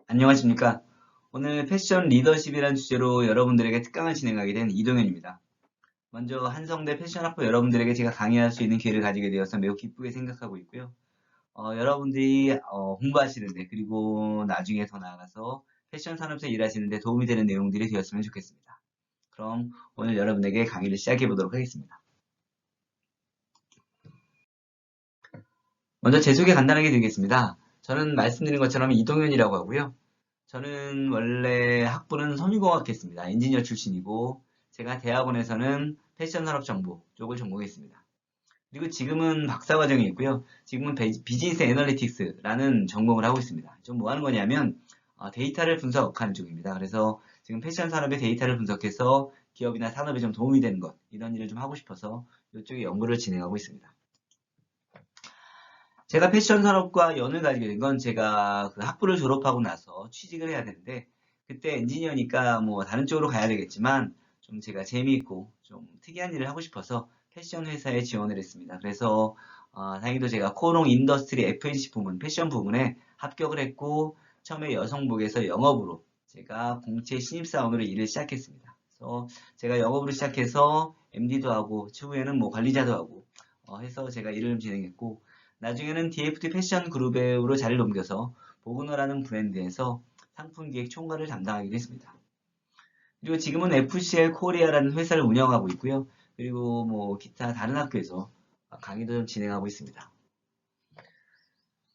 안녕하십니까. 오늘 패션 리더십이라는 주제로 여러분들에게 특강을 진행하게 된 이동현입니다. 먼저 한성대 패션학부 여러분들에게 제가 강의할 수 있는 기회를 가지게 되어서 매우 기쁘게 생각하고 있고요. 여러분들이 공부하시는데 그리고 나중에 더 나아가서 패션 산업에서 일하시는데 도움이 되는 내용들이 되었으면 좋겠습니다. 그럼 오늘 여러분에게 강의를 시작해 보도록 하겠습니다. 먼저 제 소개 간단하게 드리겠습니다. 저는 말씀드린 것처럼 이동현이라고 하고요. 저는 원래 학부는 섬유공학했습니다. 엔지니어 출신이고 제가 대학원에서는 패션산업정보 쪽을 전공했습니다. 그리고 지금은 박사과정이 있고요. 지금은 비즈니스 애널리틱스라는 전공을 하고 있습니다. 좀 뭐 하는 거냐면 데이터를 분석하는 쪽입니다. 그래서 지금 패션 산업의 데이터를 분석해서 기업이나 산업에 좀 도움이 되는 것 이런 일을 좀 하고 싶어서 이쪽에 연구를 진행하고 있습니다. 제가 패션 산업과 연을 가지게 된 건 제가 그 학부를 졸업하고 나서 취직을 해야 되는데 그때 엔지니어니까 뭐 다른 쪽으로 가야 되겠지만 좀 제가 재미있고 좀 특이한 일을 하고 싶어서 패션 회사에 지원을 했습니다. 그래서 다행히도 제가 코롱 인더스트리 FNC 부문, 패션 부문에 합격을 했고 처음에 여성복에서 영업으로 제가 공채 신입사원으로 일을 시작했습니다. 그래서 제가 영업으로 시작해서 MD도 하고 추후에는 뭐 관리자도 하고 해서 제가 일을 진행했고 나중에는 DFT 패션 그룹으로 자리를 옮겨서 보그너라는 브랜드에서 상품 기획 총괄을 담당하기도 했습니다. 그리고 지금은 FCL 코리아라는 회사를 운영하고 있고요. 그리고 뭐 기타 다른 학교에서 강의도 좀 진행하고 있습니다.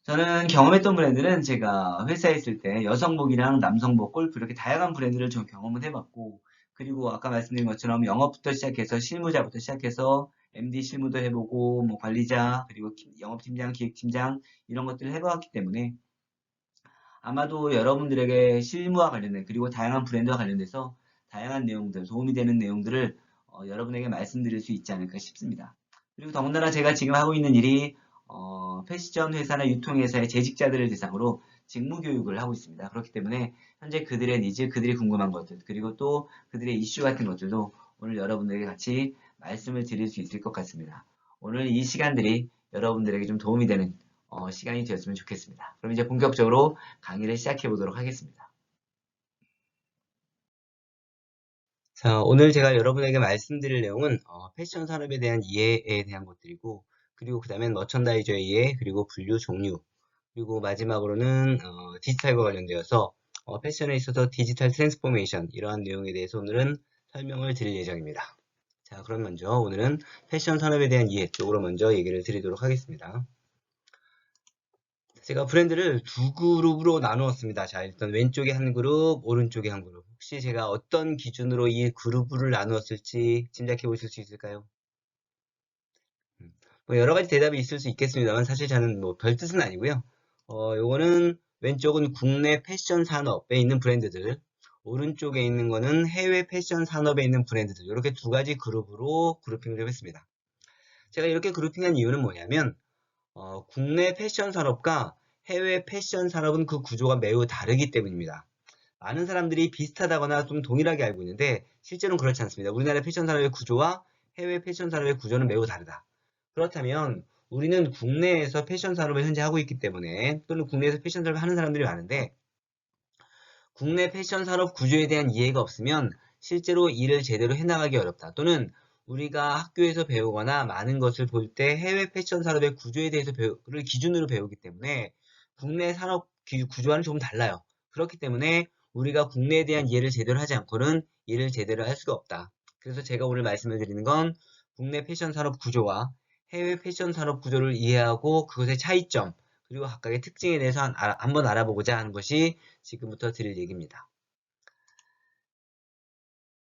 저는 경험했던 브랜드는 제가 회사에 있을 때 여성복이랑 남성복, 골프 이렇게 다양한 브랜드를 좀 경험을 해봤고 그리고 아까 말씀드린 것처럼 영업부터 시작해서 실무자부터 시작해서 MD 실무도 해보고 뭐 관리자 그리고 영업팀장, 기획팀장 이런 것들을 해봤기 때문에 아마도 여러분들에게 실무와 관련된 그리고 다양한 브랜드와 관련돼서 다양한 내용들, 도움이 되는 내용들을 여러분에게 말씀드릴 수 있지 않을까 싶습니다. 그리고 더군다나 제가 지금 하고 있는 일이 패션 회사나 유통회사의 재직자들을 대상으로 직무 교육을 하고 있습니다. 그렇기 때문에 현재 그들의 니즈, 그들이 궁금한 것들, 그리고 또 그들의 이슈 같은 것들도 오늘 여러분들에게 같이 말씀을 드릴 수 있을 것 같습니다. 오늘 이 시간들이 여러분들에게 좀 도움이 되는 시간이 되었으면 좋겠습니다. 그럼 이제 본격적으로 강의를 시작해 보도록 하겠습니다. 자, 오늘 제가 여러분에게 말씀드릴 내용은 패션 산업에 대한 이해에 대한 것들이고 그리고 그 다음엔 머천다이저의 이해, 그리고 분류 종류, 그리고 마지막으로는 디지털과 관련되어서 패션에 있어서 디지털 트랜스포메이션 이러한 내용에 대해서 오늘은 설명을 드릴 예정입니다. 자, 그럼 먼저 오늘은 패션 산업에 대한 이해 쪽으로 먼저 얘기를 드리도록 하겠습니다. 제가 브랜드를 두 그룹으로 나누었습니다. 자, 일단 왼쪽에 한 그룹, 오른쪽에 한 그룹. 혹시 제가 어떤 기준으로 이 그룹을 나누었을지 짐작해 보실 수 있을까요? 뭐 여러 가지 대답이 있을 수 있겠습니다만 사실 저는 뭐 별 뜻은 아니고요. 요거는 왼쪽은 국내 패션 산업에 있는 브랜드들, 오른쪽에 있는 거는 해외 패션 산업에 있는 브랜드들. 이렇게 두 가지 그룹으로 그룹핑을 했습니다. 제가 이렇게 그룹핑한 이유는 뭐냐면 국내 패션 산업과 해외 패션 산업은 그 구조가 매우 다르기 때문입니다. 많은 사람들이 비슷하다거나 좀 동일하게 알고 있는데 실제로는 그렇지 않습니다. 우리나라 패션 산업의 구조와 해외 패션 산업의 구조는 매우 다르다. 그렇다면 우리는 국내에서 패션 산업을 현재 하고 있기 때문에 또는 국내에서 패션 산업을 하는 사람들이 많은데 국내 패션 산업 구조에 대한 이해가 없으면 실제로 일을 제대로 해나가기 어렵다. 또는 우리가 학교에서 배우거나 많은 것을 볼 때 해외 패션 산업의 구조에 대해서 를 기준으로 배우기 때문에 국내 산업 구조와는 조금 달라요. 그렇기 때문에 우리가 국내에 대한 이해를 제대로 하지 않고는 일을 제대로 할 수가 없다. 그래서 제가 오늘 말씀을 드리는 건 국내 패션 산업 구조와 해외 패션 산업 구조를 이해하고 그것의 차이점, 그리고 각각의 특징에 대해서 한번 알아보고자 하는 것이 지금부터 드릴 얘기입니다.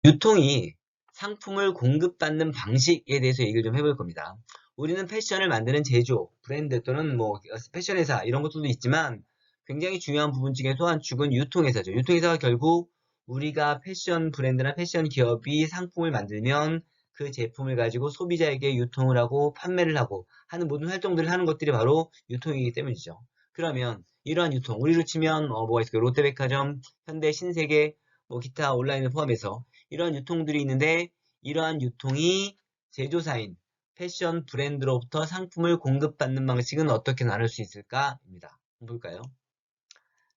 유통이 상품을 공급받는 방식에 대해서 얘기를 좀 해볼 겁니다. 우리는 패션을 만드는 제조업, 브랜드 또는 뭐 패션 회사 이런 것들도 있지만 굉장히 중요한 부분 중에서 한 축은 유통회사죠. 유통회사가 결국 우리가 패션 브랜드나 패션 기업이 상품을 만들면 그 제품을 가지고 소비자에게 유통을 하고 판매를 하고 하는 모든 활동들을 하는 것들이 바로 유통이기 때문이죠. 그러면 이러한 유통, 우리로 치면 뭐가 있을까요? 롯데백화점, 현대, 신세계, 뭐 기타 온라인을 포함해서 이러한 유통들이 있는데 이러한 유통이 제조사인 패션 브랜드로부터 상품을 공급받는 방식은 어떻게 나눌 수 있을까입니다. 볼까요?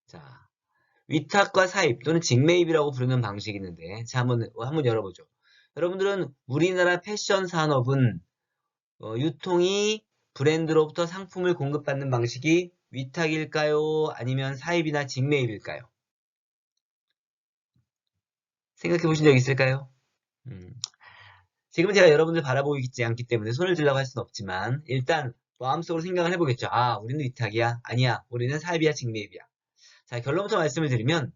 자, 위탁과 사입 또는 직매입이라고 부르는 방식이 있는데, 자, 한번 열어보죠. 여러분들은 우리나라 패션 산업은 유통이 브랜드로부터 상품을 공급받는 방식이 위탁일까요? 아니면 사입이나 직매입일까요? 생각해 보신 적 있을까요? 지금 제가 여러분들 바라보고 있지 않기 때문에 손을 들라고 할 수는 없지만 일단 마음속으로 생각을 해보겠죠. 아, 우리는 위탁이야? 아니야. 우리는 사입이야? 직매입이야? 자, 결론부터 말씀을 드리면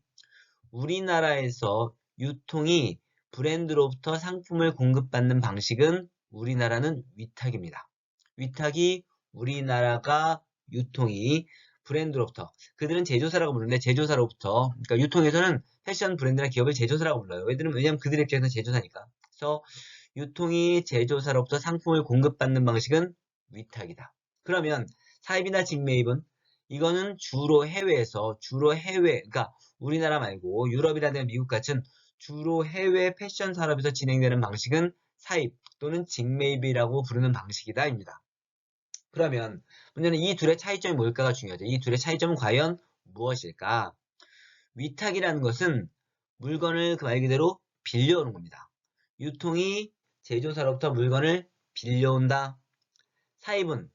우리나라에서 유통이 브랜드로부터 상품을 공급받는 방식은 우리나라는 위탁입니다. 위탁이 우리나라가 유통이 브랜드로부터 그들은 제조사라고 부르는데 제조사로부터 그러니까 유통에서는 패션 브랜드나 기업을 제조사라고 불러요. 왜냐면 그들의 입장에서는 제조사니까. 그래서 유통이 제조사로부터 상품을 공급받는 방식은 위탁이다. 그러면 사입이나 직매입은 이거는 주로 해외 그러니까 우리나라 말고 유럽이라든가 미국 같은 주로 해외 패션 산업에서 진행되는 방식은 사입 또는 직매입이라고 부르는 방식이다입니다. 그러면 문제는 이 둘의 차이점이 뭘까가 중요하죠. 이 둘의 차이점은 과연 무엇일까? 위탁이라는 것은 물건을 그 말 그대로 빌려오는 겁니다. 유통이 제조사로부터 물건을 빌려온다. 사입은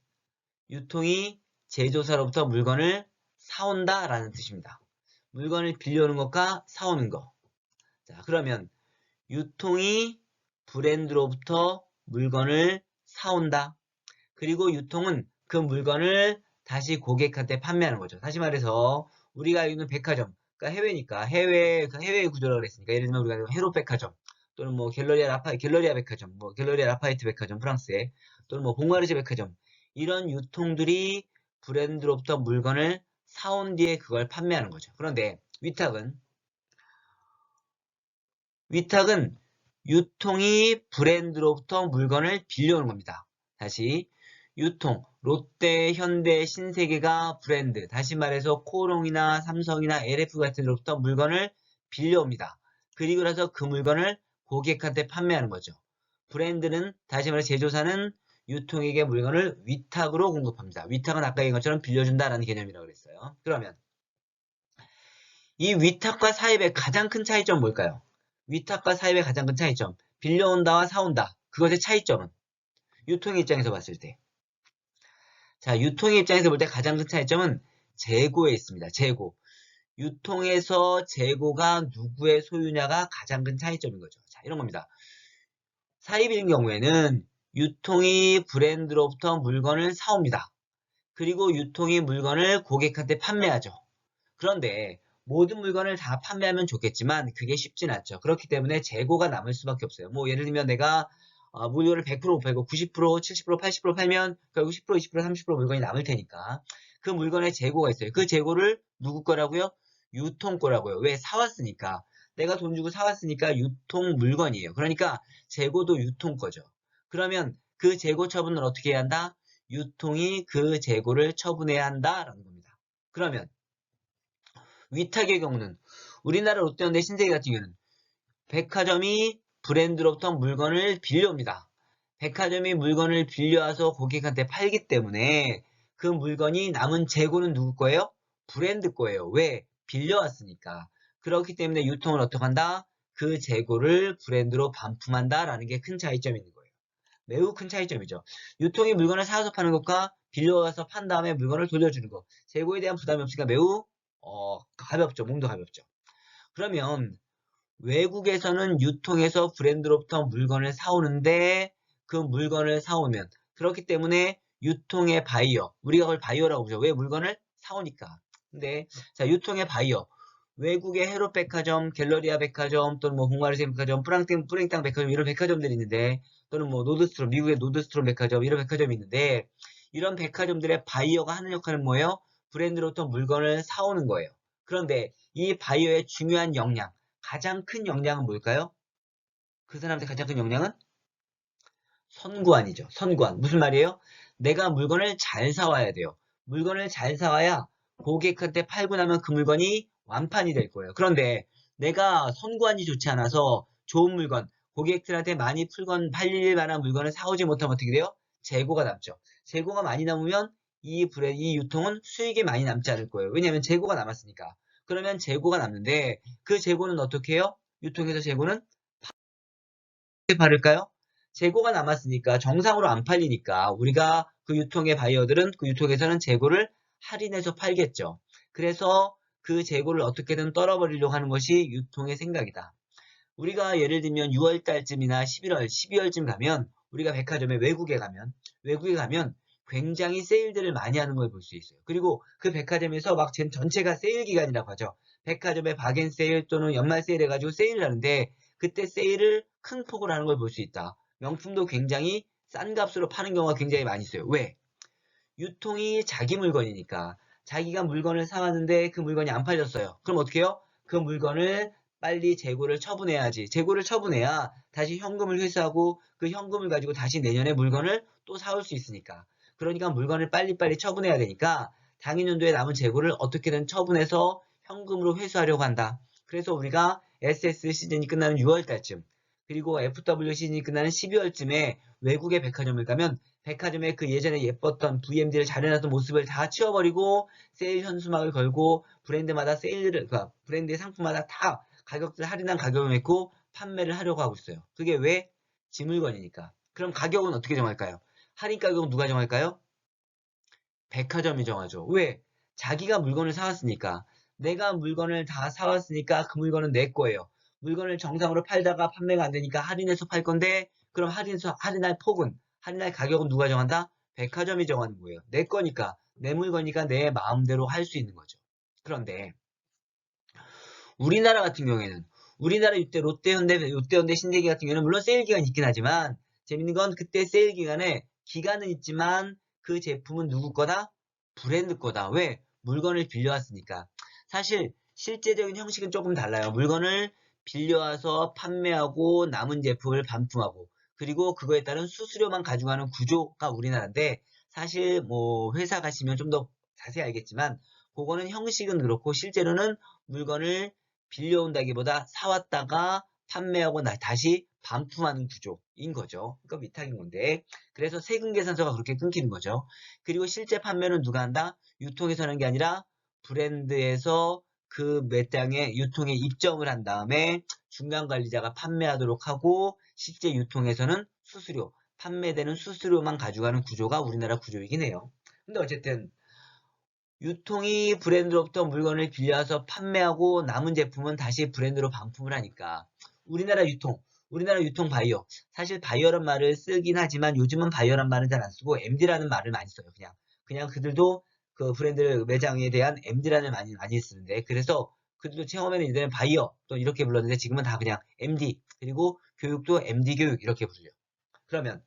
유통이 제조사로부터 물건을 사온다 라는 뜻입니다. 물건을 빌려오는 것과 사오는 것. 자, 그러면 유통이 브랜드로부터 물건을 사온다. 그리고 유통은 그 물건을 다시 고객한테 판매하는 거죠. 다시 말해서 우리가 알고 있는 백화점, 그러니까 해외니까 해외 구조라고 그랬으니까 예를 들면 우리가 헤롯 백화점 또는 뭐 갤러리아 백화점, 뭐 갤러리아 라파이트 백화점 프랑스에 또는 뭐 봉화르지 백화점 이런 유통들이 브랜드로부터 물건을 사온 뒤에 그걸 판매하는 거죠. 그런데 위탁은 유통이 브랜드로부터 물건을 빌려오는 겁니다. 다시 유통, 롯데, 현대, 신세계가 브랜드, 다시 말해서 코롱이나 삼성이나 LF 같은 데로부터 물건을 빌려옵니다. 그리고 나서 그 물건을 고객한테 판매하는 거죠. 브랜드는 다시 말해 제조사는 유통에게 물건을 위탁으로 공급합니다. 위탁은 아까 얘기한 것처럼 빌려준다라는 개념이라고 그랬어요. 그러면 이 위탁과 사입의 가장 큰 차이점은 뭘까요? 위탁과 사입의 가장 큰 차이점. 빌려온다와 사온다. 그것의 차이점은? 유통 입장에서 봤을 때. 자, 유통 입장에서 볼 때 가장 큰 차이점은 재고에 있습니다. 재고. 유통에서 재고가 누구의 소유냐가 가장 큰 차이점인 거죠. 자, 이런 겁니다. 사입인 경우에는 유통이 브랜드로부터 물건을 사옵니다. 그리고 유통이 물건을 고객한테 판매하죠. 그런데 모든 물건을 다 판매하면 좋겠지만 그게 쉽진 않죠. 그렇기 때문에 재고가 남을 수밖에 없어요. 뭐 예를 들면 내가 물건을 100% 못 팔고 90%, 70%, 80% 팔면 결국 10%, 20%, 30% 물건이 남을 테니까 그 물건에 재고가 있어요. 그 재고를 누구 거라고요? 유통 거라고요. 왜? 사왔으니까. 내가 돈 주고 사왔으니까 유통 물건이에요. 그러니까 재고도 유통 거죠. 그러면 그 재고 처분을 어떻게 해야 한다? 유통이 그 재고를 처분해야 한다라는 겁니다. 그러면 위탁의 경우는 우리나라 롯데현대 신세계 같은 경우는 백화점이 브랜드로부터 물건을 빌려옵니다. 백화점이 물건을 빌려와서 고객한테 팔기 때문에 그 물건이 남은 재고는 누구 거예요? 브랜드 거예요. 왜? 빌려왔으니까. 그렇기 때문에 유통을 어떻게 한다? 그 재고를 브랜드로 반품한다라는 게 큰 차이점이 있는 거예요. 매우 큰 차이점이죠. 유통이 물건을 사서 파는 것과 빌려와서 판 다음에 물건을 돌려주는 것. 재고에 대한 부담이 없으니까 매우 가볍죠. 몸도 가볍죠. 그러면 외국에서는 유통해서 브랜드로부터 물건을 사오는데 그 물건을 사오면 그렇기 때문에 유통의 바이어, 우리가 그걸 바이어라고 부르죠. 왜? 물건을 사오니까. 근데 자, 유통의 바이어, 외국의 헤롯 백화점, 갤러리아 백화점 또는 뭐 봉화르지 백화점, 프랭땅 백화점 이런 백화점들이 있는데 또는 뭐 노드스트롬, 미국의 노드스트롬 백화점 이런 백화점이 있는데 이런 백화점들의 바이어가 하는 역할은 뭐예요? 브랜드로부터 물건을 사오는 거예요. 그런데 이 바이어의 중요한 역량, 가장 큰 역량은 뭘까요? 그 사람한테 가장 큰 역량은 선구안이죠. 선구안. 무슨 말이에요? 내가 물건을 잘 사와야 돼요. 물건을 잘 사와야 고객한테 팔고 나면 그 물건이 완판이 될 거예요. 그런데 내가 선구안이 좋지 않아서 좋은 물건, 고객들한테 많이 팔릴 만한 물건을 사오지 못하면 어떻게 돼요? 재고가 남죠. 재고가 많이 남으면 이 유통은 수익이 많이 남지 않을 거예요. 왜냐하면 재고가 남았으니까. 그러면 재고가 남는데 그 재고는 어떻게 해요? 유통에서 재고는 어떻게 바를까요? 재고가 남았으니까 정상으로 안 팔리니까 우리가 그 유통의 바이어들은 그 유통에서는 재고를 할인해서 팔겠죠. 그래서 그 재고를 어떻게든 떨어버리려고 하는 것이 유통의 생각이다. 우리가 예를 들면 6월 달쯤이나 11월, 12월쯤 가면 우리가 백화점에 외국에 가면 굉장히 세일들을 많이 하는 걸 볼 수 있어요. 그리고 그 백화점에서 막 전체가 세일 기간이라고 하죠. 백화점에 박앤 세일 또는 연말 세일 해가지고 세일을 하는데 그때 세일을 큰 폭으로 하는 걸 볼 수 있다. 명품도 굉장히 싼 값으로 파는 경우가 굉장히 많이 있어요. 왜? 유통이 자기 물건이니까 자기가 물건을 사왔는데 그 물건이 안 팔렸어요. 그럼 어떻게 해요? 그 물건을 빨리 재고를 처분해야지. 재고를 처분해야 다시 현금을 회수하고 그 현금을 가지고 다시 내년에 물건을 또 사올 수 있으니까. 그러니까 물건을 빨리빨리 처분해야 되니까 당일연도에 남은 재고를 어떻게든 처분해서 현금으로 회수하려고 한다. 그래서 우리가 SS 시즌이 끝나는 6월달쯤 그리고 FW 시즌이 끝나는 12월쯤에 외국의 백화점을 가면 백화점에 그 예전에 예뻤던 VMD를 잘 해놨던 모습을 다 치워버리고 세일 현수막을 걸고 브랜드마다 세일을 브랜드의 상품마다 다 가격들 할인한 가격을 맺고 판매를 하려고 하고 있어요. 그게 왜? 지 물건이니까. 그럼 가격은 어떻게 정할까요? 할인 가격은 누가 정할까요? 백화점이 정하죠. 왜? 자기가 물건을 사왔으니까. 내가 물건을 다 사왔으니까 그 물건은 내 거예요. 물건을 정상으로 팔다가 판매가 안 되니까 할인해서 팔 건데 그럼 할인할 폭은 할인할 가격은 누가 정한다? 백화점이 정하는 거예요. 내 거니까 내 물건이니까 내 마음대로 할 수 있는 거죠. 그런데 우리나라 같은 경우에는 우리나라 롯데현대 신세계 같은 경우에는 물론 세일 기간이 있긴 하지만 재밌는 건 그때 세일 기간은 있지만 그 제품은 누구 거다? 브랜드 거다. 왜? 물건을 빌려왔으니까. 사실 실제적인 형식은 조금 달라요. 물건을 빌려와서 판매하고 남은 제품을 반품하고 그리고 그거에 따른 수수료만 가져가는 구조가 우리나라인데 사실 뭐 회사 가시면 좀 더 자세히 알겠지만 그거는 형식은 그렇고 실제로는 물건을 빌려온다기보다 사왔다가 판매하고 다시 반품하는 구조인 거죠. 그러니까 위탁인 건데 그래서 세금 계산서가 그렇게 끊기는 거죠. 그리고 실제 판매는 누가 한다? 유통에서 하는 게 아니라 브랜드에서 그 매장에 유통에 입점을 한 다음에 중간 관리자가 판매하도록 하고 실제 유통에서는 수수료, 판매되는 수수료만 가져가는 구조가 우리나라 구조이긴 해요. 근데 어쨌든 유통이 브랜드로부터 물건을 빌려서 판매하고 남은 제품은 다시 브랜드로 반품을 하니까 우리나라 유통 바이어 사실 바이어란 말을 쓰긴 하지만 요즘은 바이어란 말은 잘 안 쓰고 MD라는 말을 많이 써요. 그냥 그들도 그 브랜드 매장에 대한 MD라는 말을 많이 쓰는데 그래서 그들도 처음에는 이제는 바이어 또 이렇게 불렀는데 지금은 다 그냥 MD 그리고 교육도 MD 교육 이렇게 부르죠. 그러면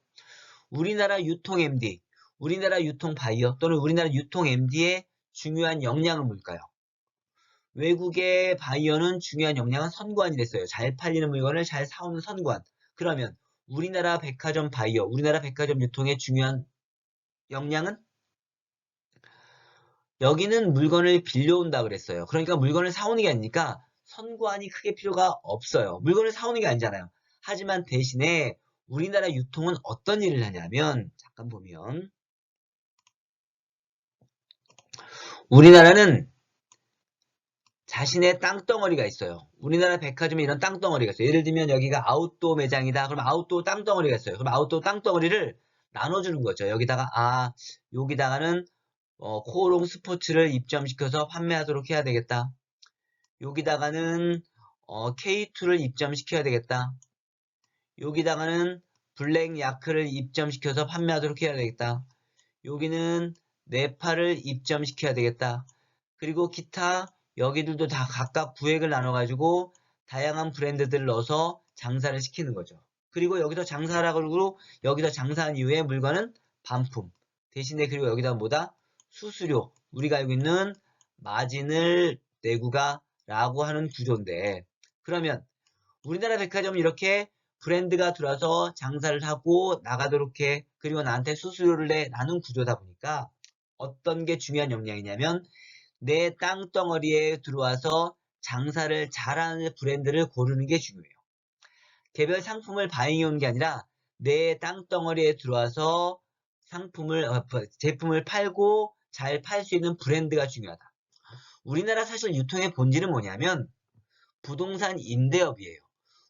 우리나라 유통 MD, 우리나라 유통 바이어 또는 우리나라 유통 MD의 중요한 역량은 뭘까요? 외국의 바이어는 중요한 역량은 선구안이랬어요. 잘 팔리는 물건을 잘 사오는 선구안. 그러면 우리나라 백화점 바이어, 우리나라 백화점 유통의 중요한 역량은 여기는 물건을 빌려온다 그랬어요. 그러니까 물건을 사오는 게 아니니까 선구안이 크게 필요가 없어요. 물건을 사오는 게 아니잖아요. 하지만 대신에 우리나라 유통은 어떤 일을 하냐면 잠깐 보면 우리나라는 자신의 땅덩어리가 있어요. 우리나라 백화점에 이런 땅덩어리가 있어요. 예를 들면 여기가 아웃도어 매장이다. 그럼 아웃도어 땅덩어리가 있어요. 그럼 아웃도어 땅덩어리를 나눠주는 거죠. 여기다가는 코오롱 스포츠를 입점시켜서 판매하도록 해야 되겠다. 여기다가는 K2를 입점시켜야 되겠다. 여기다가는 블랙 야크를 입점시켜서 판매하도록 해야 되겠다. 여기는 네파를 입점시켜야 되겠다. 그리고 기타 여기들도 다 각각 구획을 나눠가지고 다양한 브랜드들을 넣어서 장사를 시키는 거죠. 그리고 여기서 장사하라고 그러고 여기서 장사한 이후에 물건은 반품. 대신에 그리고 여기다 뭐다? 수수료. 우리가 알고 있는 마진을 내구가 라고 하는 구조인데 그러면 우리나라 백화점은 이렇게 브랜드가 들어와서 장사를 하고 나가도록 해. 그리고 나한테 수수료를 내라는 구조다 보니까 어떤 게 중요한 역량이냐면 내 땅덩어리에 들어와서 장사를 잘하는 브랜드를 고르는 게 중요해요. 개별 상품을 바잉해 오는 게 아니라 내 땅덩어리에 들어와서 제품을 팔고 잘 팔 수 있는 브랜드가 중요하다. 우리나라 사실 유통의 본질은 뭐냐면 부동산 임대업이에요.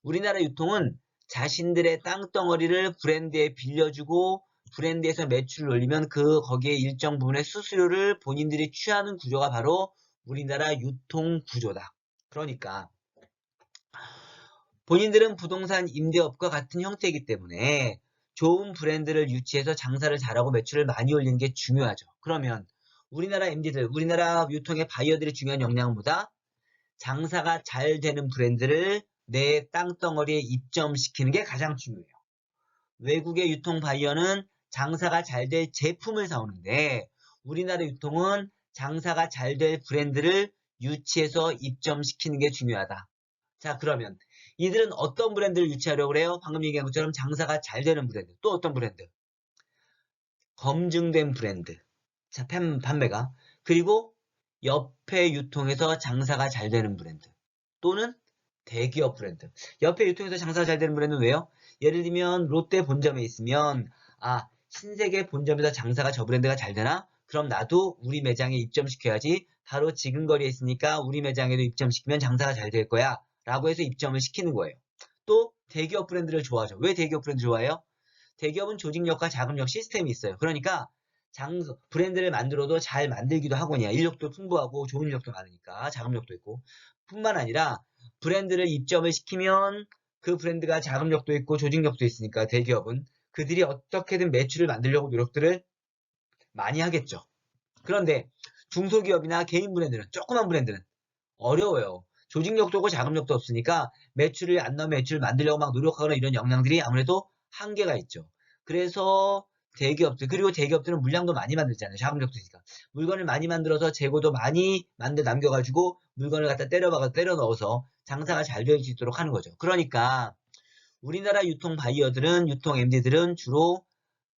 우리나라 유통은 자신들의 땅덩어리를 브랜드에 빌려주고 브랜드에서 매출을 올리면 거기에 일정 부분의 수수료를 본인들이 취하는 구조가 바로 우리나라 유통 구조다. 그러니까 본인들은 부동산 임대업과 같은 형태이기 때문에 좋은 브랜드를 유치해서 장사를 잘하고 매출을 많이 올리는 게 중요하죠. 그러면 우리나라 MD들, 우리나라 유통의 바이어들이 중요한 역량보다 장사가 잘 되는 브랜드를 내 땅덩어리에 입점시키는 게 가장 중요해요. 외국의 유통 바이어는 장사가 잘 될 제품을 사오는데 우리나라 유통은 장사가 잘 될 브랜드를 유치해서 입점시키는 게 중요하다. 자, 그러면 이들은 어떤 브랜드를 유치하려고 그래요? 방금 얘기한 것처럼 장사가 잘 되는 브랜드. 또 어떤 브랜드? 검증된 브랜드. 자, 판매가. 그리고 옆에 유통에서 장사가 잘 되는 브랜드. 또는 대기업 브랜드. 옆에 유통에서 장사가 잘 되는 브랜드는 왜요? 예를 들면 롯데 본점에 있으면 신세계 본점에서 장사가 저 브랜드가 잘 되나? 그럼 나도 우리 매장에 입점시켜야지. 바로 지금 거리에 있으니까 우리 매장에도 입점시키면 장사가 잘 될 거야. 라고 해서 입점을 시키는 거예요. 또 대기업 브랜드를 좋아하죠. 왜 대기업 브랜드 좋아해요? 대기업은 조직력과 자금력 시스템이 있어요. 그러니까 브랜드를 만들어도 잘 만들기도 하거든요. 인력도 풍부하고 좋은 인력도 많으니까 자금력도 있고 뿐만 아니라 브랜드를 입점을 시키면 그 브랜드가 자금력도 있고 조직력도 있으니까 대기업은 그들이 어떻게든 매출을 만들려고 노력들을 많이 하겠죠. 그런데 중소기업이나 개인 브랜드는 조그만 브랜드는 어려워요. 조직력도 없고 자금력도 없으니까 매출을 안 나오면 매출을 만들려고 막 노력하거나 이런 역량들이 아무래도 한계가 있죠. 그래서 대기업들, 그리고 대기업들은 물량도 많이 만들잖아요. 자금력도 있으니까. 물건을 많이 만들어서 재고도 많이 남겨가지고 물건을 갖다 때려 넣어서 장사가 잘 될 수 있도록 하는 거죠. 그러니까 우리나라 유통 바이어들은, 유통 MD들은 주로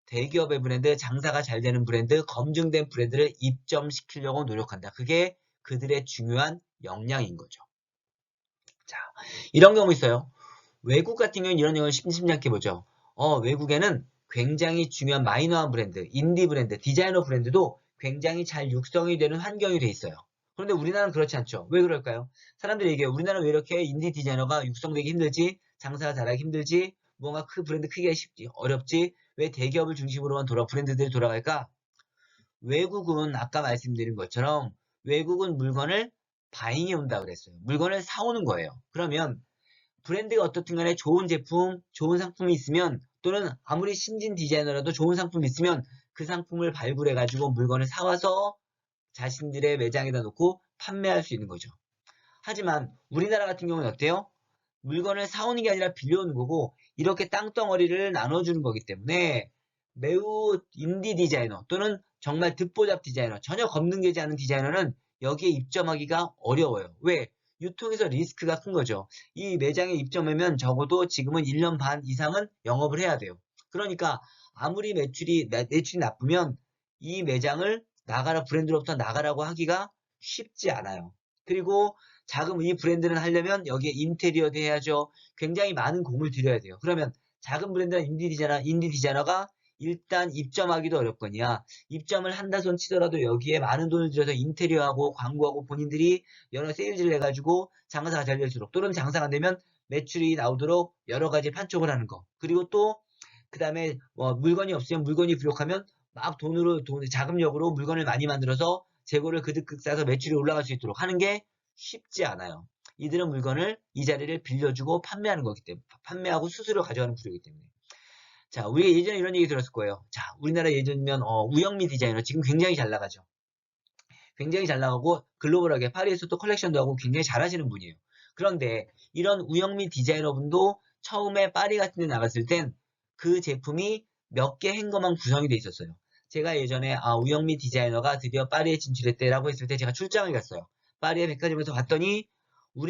대기업의 브랜드, 장사가 잘 되는 브랜드, 검증된 브랜드를 입점시키려고 노력한다. 그게 그들의 중요한 역량인 거죠. 자, 이런 경우 있어요. 외국 같은 경우는 이런 경우는 심심찮게 보죠. 외국에는 굉장히 중요한 마이너한 브랜드, 인디 브랜드, 디자이너 브랜드도 굉장히 잘 육성이 되는 환경이 돼 있어요. 그런데 우리나라는 그렇지 않죠. 왜 그럴까요? 사람들이 얘기해요. 우리나라는 왜 이렇게 인디 디자이너가 육성되기 힘들지? 장사가 잘하기 힘들지? 뭔가 브랜드 크기가 쉽지? 어렵지? 왜 대기업을 중심으로만 브랜드들이 돌아갈까? 외국은 아까 말씀드린 것처럼 외국은 물건을 바잉해 온다 그랬어요. 물건을 사오는 거예요. 그러면 브랜드가 어떻든 간에 좋은 제품, 좋은 상품이 있으면 또는 아무리 신진 디자이너라도 좋은 상품이 있으면 그 상품을 발굴해가지고 물건을 사와서 자신들의 매장에다 놓고 판매할 수 있는 거죠. 하지만 우리나라 같은 경우는 어때요? 물건을 사오는 게 아니라 빌려오는 거고 이렇게 땅덩어리를 나눠주는 거기 때문에 매우 인디 디자이너 또는 정말 듣보잡 디자이너, 전혀 검증되지 않은 디자이너는 여기에 입점하기가 어려워요. 왜? 유통에서 리스크가 큰 거죠. 이 매장에 입점하면 적어도 지금은 1년 반 이상은 영업을 해야 돼요. 그러니까 아무리 매출이 나쁘면 이 매장을 브랜드로부터 나가라고 하기가 쉽지 않아요. 그리고 이 브랜드를 하려면 여기에 인테리어도 해야죠. 굉장히 많은 공을 들여야 돼요. 그러면 작은 브랜드나 인디 디자이너가 일단 입점하기도 어렵거니와 입점을 한다 손 치더라도 여기에 많은 돈을 들여서 인테리어하고 광고하고 본인들이 여러 세일즈를 해가지고 장사가 잘 될수록 또는 장사가 안 되면 매출이 나오도록 여러 가지 판촉을 하는 거. 그리고 또 그 다음에 물건이 없으면 물건이 부족하면 막 자금력으로 물건을 많이 만들어서 재고를 그득 싸서 매출이 올라갈 수 있도록 하는 게 쉽지 않아요. 이들은 물건을 이 자리를 빌려주고 판매하는 거기 때문에 판매하고 수수료 가져가는 구조이기 때문에 자, 우리가 예전에 이런 얘기 들었을 거예요. 자, 우리나라 예전이면 우영미 디자이너 지금 굉장히 잘 나가죠. 굉장히 잘 나가고 글로벌하게 파리에서 또 컬렉션도 하고 굉장히 잘하시는 분이에요. 그런데 이런 우영미 디자이너분도 처음에 파리 같은 데 나갔을 땐 그 제품이 몇 개 행거만 구성이 돼 있었어요. 제가 예전에 우영미 디자이너가 드디어 파리에 진출했대라고 했을 때 제가 출장을 갔어요. 파리의 백화점에서 봤더니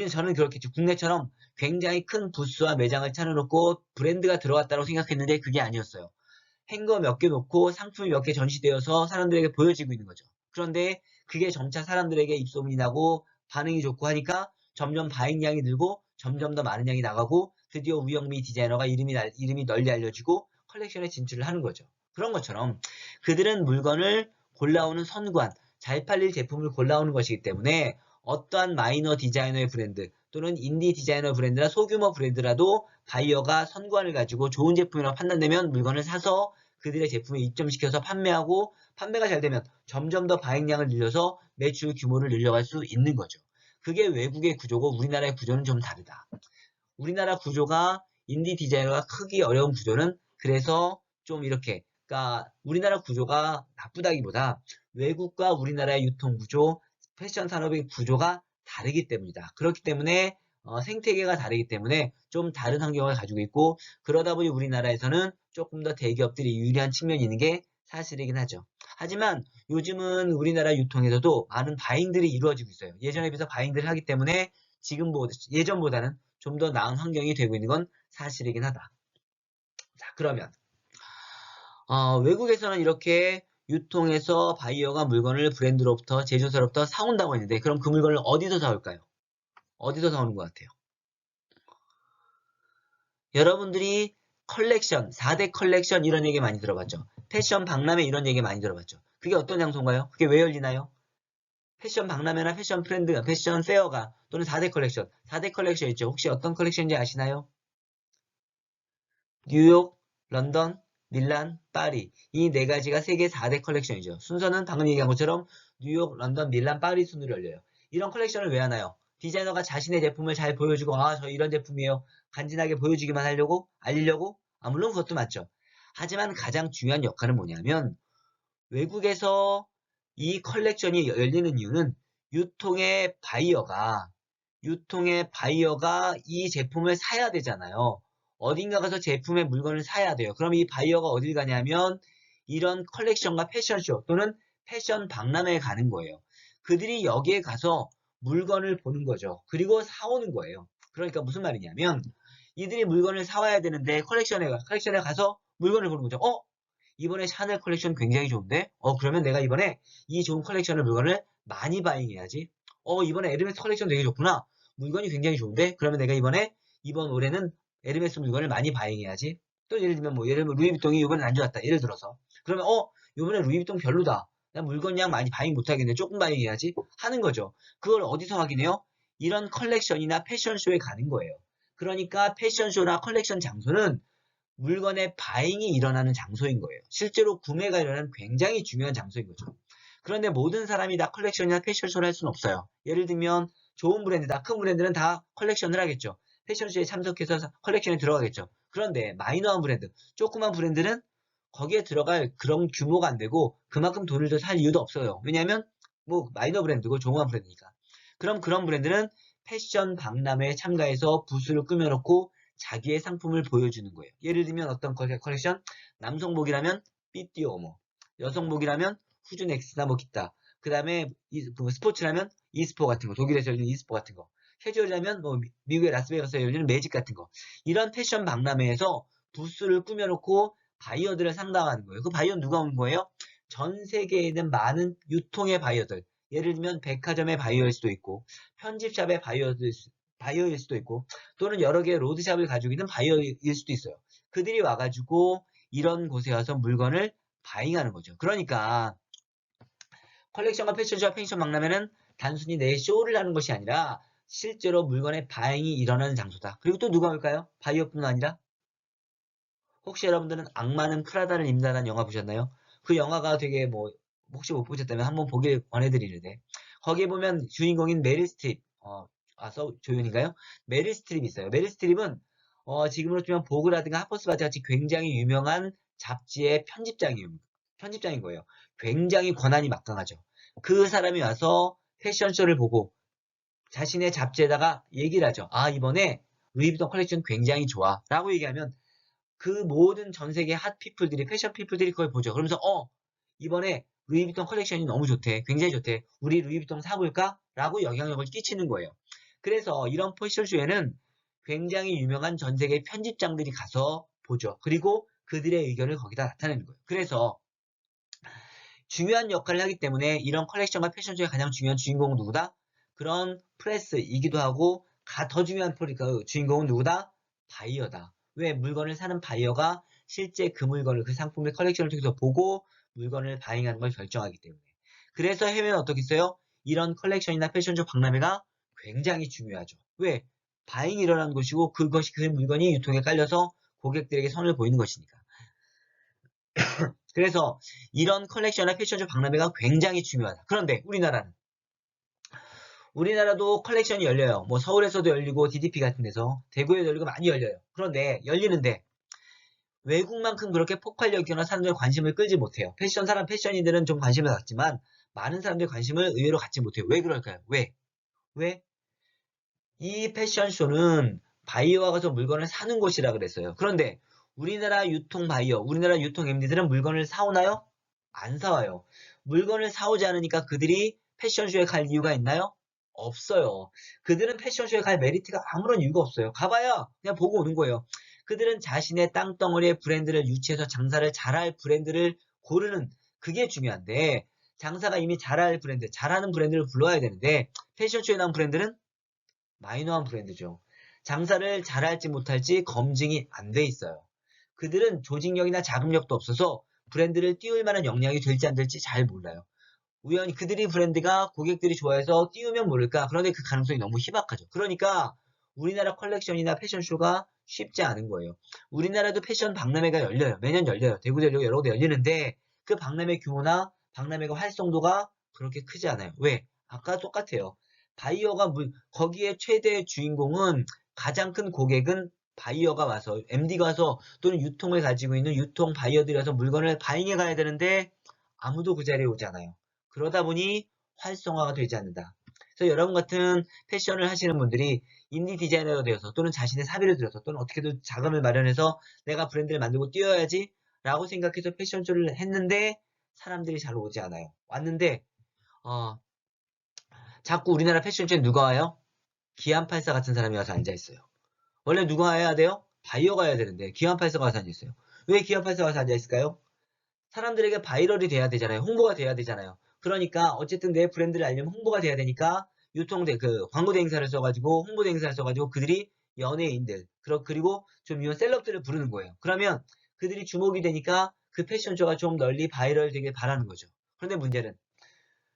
저는 그렇겠죠. 국내처럼 굉장히 큰 부스와 매장을 차려놓고 브랜드가 들어갔다고 생각했는데 그게 아니었어요. 행거 몇 개 놓고 상품이 몇 개 전시되어서 사람들에게 보여지고 있는 거죠. 그런데 그게 점차 사람들에게 입소문이 나고 반응이 좋고 하니까 점점 바잉량이 늘고 점점 더 많은 양이 나가고 드디어 우영미 디자이너가 이름이 널리 알려지고 컬렉션에 진출을 하는 거죠. 그런 것처럼 그들은 물건을 골라오는 선관, 잘 팔릴 제품을 골라오는 것이기 때문에 어떠한 마이너 디자이너의 브랜드 또는 인디 디자이너 브랜드나 소규모 브랜드라도 바이어가 선관을 가지고 좋은 제품이라고 판단되면 물건을 사서 그들의 제품에 입점시켜서 판매하고 판매가 잘 되면 점점 더 바잉량을 늘려서 매출 규모를 늘려갈 수 있는 거죠. 그게 외국의 구조고 우리나라의 구조는 좀 다르다. 우리나라 구조가 인디 디자이너가 크기 어려운 구조는 그래서 좀 이렇게 그러니까 우리나라 구조가 나쁘다기보다 외국과 우리나라의 유통 구조, 패션 산업의 구조가 다르기 때문이다. 그렇기 때문에 생태계가 다르기 때문에 좀 다른 환경을 가지고 있고 그러다 보니 우리나라에서는 조금 더 대기업들이 유리한 측면이 있는 게 사실이긴 하죠. 하지만 요즘은 우리나라 유통에서도 많은 바잉들이 이루어지고 있어요. 예전에 비해서 바잉들을 하기 때문에 지금 예전보다는 좀 더 나은 환경이 되고 있는 건 사실이긴 하다. 자, 그러면 외국에서는 이렇게 유통해서 바이어가 물건을 브랜드로부터 제조사로부터 사온다고 했는데 그럼 그 물건을 어디서 사올까요? 어디서 사오는 것 같아요? 여러분들이 컬렉션, 4대 컬렉션 이런 얘기 많이 들어봤죠? 패션 박람회 이런 얘기 많이 들어봤죠? 그게 어떤 장소인가요? 그게 왜 열리나요? 패션 박람회나 패션 프렌드가, 패션 페어가 또는 4대 컬렉션, 4대 컬렉션 있죠? 혹시 어떤 컬렉션인지 아시나요? 뉴욕, 런던, 밀란, 파리 이 네 가지가 세계 4대 컬렉션이죠. 순서는 방금 얘기한 것처럼 뉴욕, 런던, 밀란, 파리 순으로 열려요. 이런 컬렉션을 왜 하나요? 디자이너가 자신의 제품을 잘 보여주고 저 이런 제품이에요. 간지나게 보여주기만 하려고? 알리려고? 물론 그것도 맞죠. 하지만 가장 중요한 역할은 뭐냐면 외국에서 이 컬렉션이 열리는 이유는 유통의 바이어가 이 제품을 사야 되잖아요. 어딘가 가서 제품의 물건을 사야 돼요. 그럼 이 바이어가 어딜 가냐면 이런 컬렉션과 패션쇼 또는 패션 박람회에 가는 거예요. 그들이 여기에 가서 물건을 보는 거죠. 그리고 사오는 거예요. 그러니까 무슨 말이냐면 이들이 물건을 사와야 되는데 컬렉션에 가서 물건을 보는 거죠. 이번에 샤넬 컬렉션 굉장히 좋은데? 그러면 내가 이번에 이 좋은 컬렉션의 물건을 많이 바잉해야지. 이번에 에르메스 컬렉션 되게 좋구나. 물건이 굉장히 좋은데? 그러면 내가 이번 올해는 에르메스 물건을 많이 바잉해야지. 또 예를 들면 예를 들면 루이비통이 이번에 안 좋았다. 예를 들어서. 그러면 이번에 루이비통 별로다. 난 물건량 많이 바잉 못하겠네. 조금 바잉해야지. 하는 거죠. 그걸 어디서 확인해요? 이런 컬렉션이나 패션쇼에 가는 거예요. 그러니까 패션쇼나 컬렉션 장소는 물건의 바잉이 일어나는 장소인 거예요. 실제로 구매가 일어나는 굉장히 중요한 장소인 거죠. 그런데 모든 사람이 다 컬렉션이나 패션쇼를 할 수는 없어요. 예를 들면 좋은 브랜드다. 큰 브랜드는 다 컬렉션을 하겠죠. 패션쇼에 참석해서 컬렉션에 들어가겠죠. 그런데 마이너한 브랜드, 조그만 브랜드는 거기에 들어갈 그런 규모가 안 되고 그만큼 돈을 더 살 이유도 없어요. 왜냐하면 마이너 브랜드고 조그만 브랜드니까. 그럼 그런 브랜드는 패션 박람회에 참가해서 부스를 꾸며놓고 자기의 상품을 보여주는 거예요. 예를 들면 어떤 컬렉션? 남성복이라면 삐띠오모, 여성복이라면 후즈넥스나 기타. 그 다음에 스포츠라면 이스포 같은 거, 독일에서 열리는 이스포 같은 거. 캐주얼이라면 미국의 라스베가스에서 열리는 매직 같은 거. 이런 패션 박람회에서 부스를 꾸며놓고 바이어들을 상담하는 거예요. 그 바이어는 누가 오는 거예요? 전 세계에 있는 많은 유통의 바이어들. 예를 들면 백화점의 바이어일 수도 있고 편집샵의 바이어일 수도 있고 또는 여러 개의 로드샵을 가지고 있는 바이어일 수도 있어요. 그들이 와가지고 이런 곳에 와서 물건을 바잉하는 거죠. 그러니까 컬렉션과 패션쇼와 펜션 박람회는 단순히 내 쇼를 하는 것이 아니라 실제로 물건의 바잉이 일어나는 장소다. 그리고 또 누가 올까요? 바이어뿐 아니라 혹시 여러분들은 악마는 프라다를 입는다는 영화 보셨나요? 그 영화가 되게 혹시 못 보셨다면 한번 보길 권해드리는데 거기에 보면 주인공인 메릴 스트립 조연인가요? 메릴 스트립이 있어요. 메릴 스트립은 지금으로 치면 보그라든가 하퍼스바디 같이 굉장히 유명한 잡지의 편집장인 거예요. 굉장히 권한이 막강하죠. 그 사람이 와서 패션쇼를 보고 자신의 잡지에다가 얘기를 하죠. 이번에 루이비통 컬렉션 굉장히 좋아 라고 얘기하면 그 모든 전 세계 핫피플들이 패션 피플들이 그걸 보죠. 그러면서 이번에 루이비통 컬렉션이 너무 좋대. 굉장히 좋대. 우리 루이비통 사볼까? 라고 영향력을 끼치는 거예요. 그래서 이런 패션쇼에는 굉장히 유명한 전 세계 편집장들이 가서 보죠. 그리고 그들의 의견을 거기다 나타내는 거예요. 그래서 중요한 역할을 하기 때문에 이런 컬렉션과 패션쇼의 가장 중요한 주인공은 누구다? 그런 프레스이기도 하고 더 중요한 주인공은 누구다? 바이어다. 왜? 물건을 사는 바이어가 실제 그 물건을 그 상품의 컬렉션을 통해서 보고 물건을 바잉하는 걸 결정하기 때문에. 그래서 해외는 어떻겠어요? 이런 컬렉션이나 패션쇼 박람회가 굉장히 중요하죠. 왜? 바잉이 일어나는 곳이고 그 물건이 유통에 깔려서 고객들에게 선을 보이는 것이니까. 그래서 이런 컬렉션이나 패션쇼 박람회가 굉장히 중요하다. 그런데 우리나라도 컬렉션이 열려요. 뭐 서울에서도 열리고 DDP 같은 데서 대구에도 열리고 많이 열려요. 그런데 열리는데 외국만큼 그렇게 폭발력 있거나 사람들의 관심을 끌지 못해요. 패션인들은 좀 관심을 갖지만 많은 사람들의 관심을 의외로 갖지 못해요. 왜 그럴까요? 왜? 왜? 이 패션쇼는 바이어가 가서 물건을 사는 곳이라 그랬어요. 그런데 우리나라 유통 바이어, 우리나라 유통 MD들은 물건을 사오나요? 안 사와요. 물건을 사오지 않으니까 그들이 패션쇼에 갈 이유가 있나요? 없어요. 그들은 패션쇼에 갈 메리트가 아무런 이유가 없어요. 가봐야 그냥 보고 오는 거예요. 그들은 자신의 땅덩어리의 브랜드를 유치해서 장사를 잘할 브랜드를 고르는 그게 중요한데 장사가 이미 잘할 브랜드, 잘하는 브랜드를 불러야 되는데 패션쇼에 나온 브랜드는 마이너한 브랜드죠. 장사를 잘할지 못할지 검증이 안 돼 있어요. 그들은 조직력이나 자금력도 없어서 브랜드를 띄울 만한 역량이 될지 안 될지 잘 몰라요. 우연히 그들이 브랜드가 고객들이 좋아해서 띄우면 모를까. 그런데 그 가능성이 너무 희박하죠. 그러니까 우리나라 컬렉션이나 패션쇼가 쉽지 않은 거예요. 우리나라도 패션 박람회가 열려요. 매년 열려요. 대구도 열리고 여러 곳도 열리는데 그 박람회 규모나 박람회가 활성도가 그렇게 크지 않아요. 왜? 아까 똑같아요. 바이어가 거기에 최대 주인공은 가장 큰 고객은 바이어가 와서 MD가 와서 또는 유통을 가지고 있는 유통 바이어들이 와서 물건을 바잉해 가야 되는데 아무도 그 자리에 오지 않아요. 그러다 보니 활성화가 되지 않는다. 그래서 여러분 같은 패션을 하시는 분들이 인디 디자이너가 되어서 또는 자신의 사비를 들여서 또는 어떻게든 자금을 마련해서 내가 브랜드를 만들고 뛰어야지 라고 생각해서 패션쇼를 했는데 사람들이 잘 오지 않아요. 왔는데 자꾸 우리나라 패션쇼에 누가 와요? 기안84 같은 사람이 와서 앉아있어요. 원래 누가 와야 돼요? 바이어가 와야 되는데 기안84가 와서 앉아있어요. 왜 기안84가 와서 앉아있을까요? 사람들에게 바이럴이 돼야 되잖아요. 홍보가 돼야 되잖아요. 그러니까 어쨌든 내 브랜드를 알려면 홍보가 돼야 되니까 광고대 행사를 써가지고 홍보대 행사를 써가지고 그들이 연예인들 그리고 좀 이런 셀럽들을 부르는 거예요. 그러면 그들이 주목이 되니까 그 패션쇼가 좀 널리 바이럴 되길 바라는 거죠. 그런데 문제는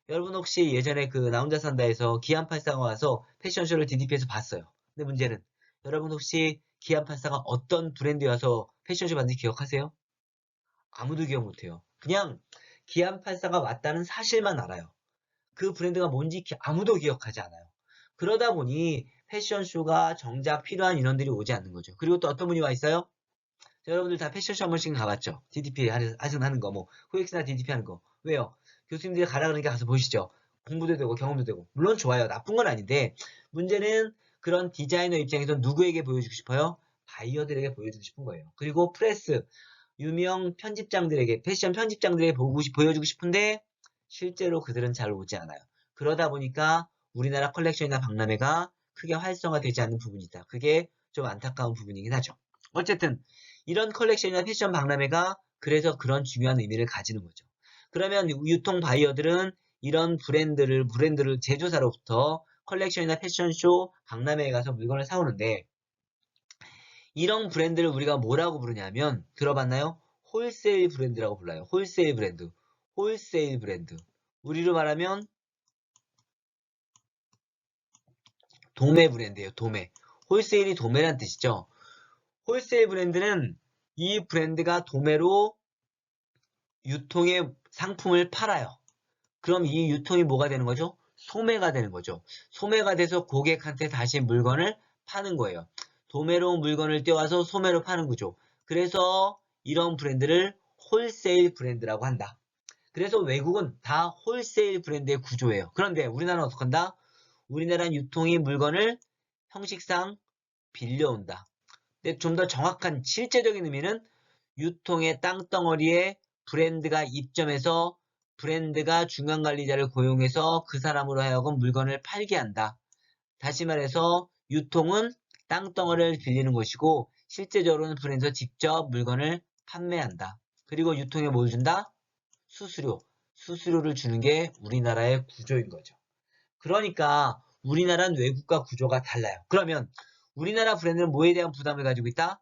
여러분 혹시 예전에 그 나 혼자 산다에서 기안84가 와서 패션쇼를 DDP에서 봤어요. 근데 문제는 여러분 혹시 기안84가 어떤 브랜드에 와서 패션쇼 봤는지 기억하세요? 아무도 기억 못해요. 그냥 기안84가 왔다는 사실만 알아요. 그 브랜드가 뭔지 아무도 기억하지 않아요. 그러다 보니 패션쇼가 정작 필요한 인원들이 오지 않는 거죠. 그리고 또 어떤 분이 와 있어요? 여러분들 다 패션쇼 한 번씩 가봤죠? DDP 하는 거, 뭐, 코엑스나 DDP 하는 거. 왜요? 교수님들이 가라 그러니까 가서 보시죠. 공부도 되고 경험도 되고. 물론 좋아요. 나쁜 건 아닌데, 문제는 그런 디자이너 입장에서 누구에게 보여주고 싶어요? 바이어들에게 보여주고 싶은 거예요. 그리고 프레스, 유명 편집장들에게, 패션 편집장들에게 보여주고 싶은데, 실제로 그들은 잘 오지 않아요. 그러다 보니까 우리나라 컬렉션이나 박람회가 크게 활성화되지 않는 부분이 있다. 그게 좀 안타까운 부분이긴 하죠. 어쨌든 이런 컬렉션이나 패션 박람회가 그래서 그런 중요한 의미를 가지는 거죠. 그러면 유통 바이어들은 이런 브랜드를 제조사로부터 컬렉션이나 패션쇼 박람회에 가서 물건을 사오는데 이런 브랜드를 우리가 뭐라고 부르냐면 들어봤나요? 홀세일 브랜드라고 불러요. 홀세일 브랜드. 홀세일 브랜드. 우리로 말하면 도매 브랜드예요. 도매. 홀세일이 도매란 뜻이죠. 홀세일 브랜드는 이 브랜드가 도매로 유통의 상품을 팔아요. 그럼 이 유통이 뭐가 되는 거죠? 소매가 되는 거죠. 소매가 돼서 고객한테 다시 물건을 파는 거예요. 도매로 물건을 떼와서 소매로 파는 구조. 그래서 이런 브랜드를 홀세일 브랜드라고 한다. 그래서 외국은 다 홀세일 브랜드의 구조예요. 그런데 우리나라는 어떻게 한다? 우리나라는 유통이 물건을 형식상 빌려온다. 근데 좀 더 정확한 실제적인 의미는 유통의 땅덩어리에 브랜드가 입점해서 브랜드가 중간관리자를 고용해서 그 사람으로 하여금 물건을 팔게 한다. 다시 말해서 유통은 땅덩어리를 빌리는 것이고 실제적으로는 브랜드에서 직접 물건을 판매한다. 그리고 유통에 뭘 준다? 수수료를 주는 게 우리나라의 구조인 거죠. 그러니까 우리나라는 외국과 구조가 달라요. 그러면 우리나라 브랜드는 뭐에 대한 부담을 가지고 있다?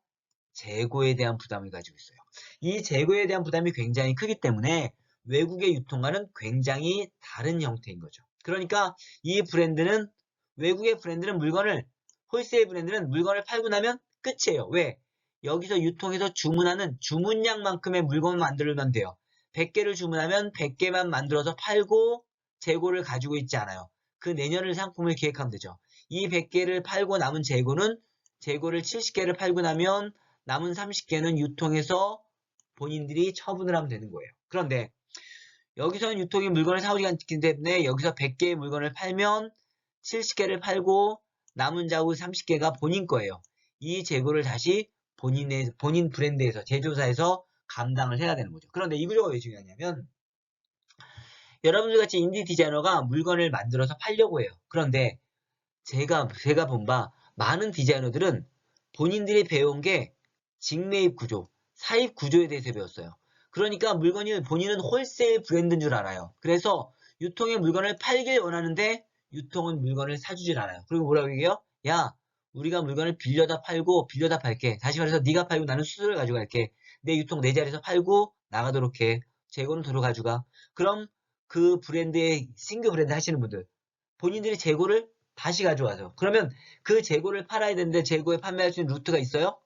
재고에 대한 부담을 가지고 있어요. 이 재고에 대한 부담이 굉장히 크기 때문에 외국의 유통과는 굉장히 다른 형태인 거죠. 그러니까 이 브랜드는 외국의 브랜드는 물건을 홀세일 브랜드는 물건을 팔고 나면 끝이에요. 왜? 여기서 유통해서 주문하는 주문량만큼의 물건을 만들면 돼요. 100개를 주문하면 100개만 만들어서 팔고 재고를 가지고 있지 않아요. 그 내년을 상품을 기획하면 되죠. 이 100개를 팔고 남은 재고는 재고를 70개를 팔고 나면 남은 30개는 유통해서 본인들이 처분을 하면 되는 거예요. 그런데 여기서는 유통이 물건을 사오지 않기 때문에 여기서 100개의 물건을 팔면 70개를 팔고 남은 자국 30개가 본인 거예요. 이 재고를 다시 본인 브랜드에서 제조사에서 감당을 해야 되는 거죠. 그런데 이 구조가 왜 중요하냐면 여러분들 같이 인디 디자이너가 물건을 만들어서 팔려고 해요. 그런데 제가 본 바 많은 디자이너들은 본인들이 배운 게 직매입 구조, 사입 구조에 대해서 배웠어요. 그러니까 본인은 홀세일 브랜드인 줄 알아요. 그래서 유통의 물건을 팔길 원하는데 유통은 물건을 사주질 않아요. 그리고 뭐라고 얘기해요? 야, 우리가 물건을 빌려다 팔게. 다시 말해서 네가 팔고 나는 수수료를 가져갈게. 내 유통 내 자리에서 팔고 나가도록 해. 재고는 도로 가져가. 그럼 그 브랜드의 싱글 브랜드 하시는 분들 본인들이 재고를 다시 가져와서 그러면 그 재고를 팔아야 되는데 재고에 판매할 수 있는 루트가 있어요?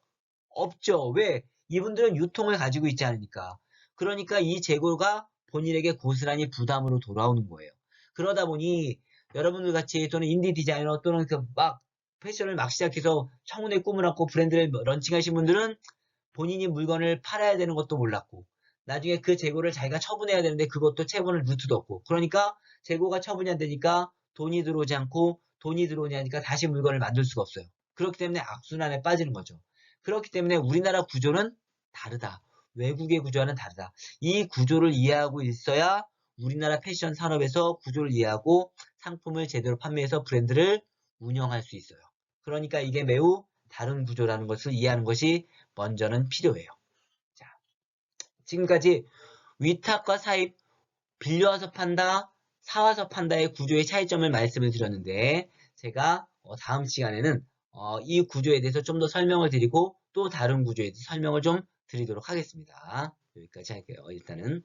없죠. 왜? 이분들은 유통을 가지고 있지 않으니까. 그러니까 이 재고가 본인에게 고스란히 부담으로 돌아오는 거예요. 그러다 보니 여러분들 같이 또는 인디 디자이너 또는 패션을 막 시작해서 청운의 꿈을 안고 브랜드를 런칭하신 분들은 본인이 물건을 팔아야 되는 것도 몰랐고 나중에 그 재고를 자기가 처분해야 되는데 그것도 처분할 루트도 없고 그러니까 재고가 처분이 안 되니까 돈이 들어오지 않고 돈이 들어오지 않으니까 다시 물건을 만들 수가 없어요. 그렇기 때문에 악순환에 빠지는 거죠. 그렇기 때문에 우리나라 구조는 다르다. 외국의 구조와는 다르다. 이 구조를 이해하고 있어야 우리나라 패션 산업에서 구조를 이해하고 상품을 제대로 판매해서 브랜드를 운영할 수 있어요. 그러니까 이게 매우 다른 구조라는 것을 이해하는 것이 먼저는 필요해요. 자, 지금까지 위탁과 사입, 빌려와서 판다, 사와서 판다의 구조의 차이점을 말씀을 드렸는데 제가 다음 시간에는 이 구조에 대해서 좀 더 설명을 드리고 또 다른 구조에 대해서 설명을 좀 드리도록 하겠습니다. 여기까지 할게요. 일단은.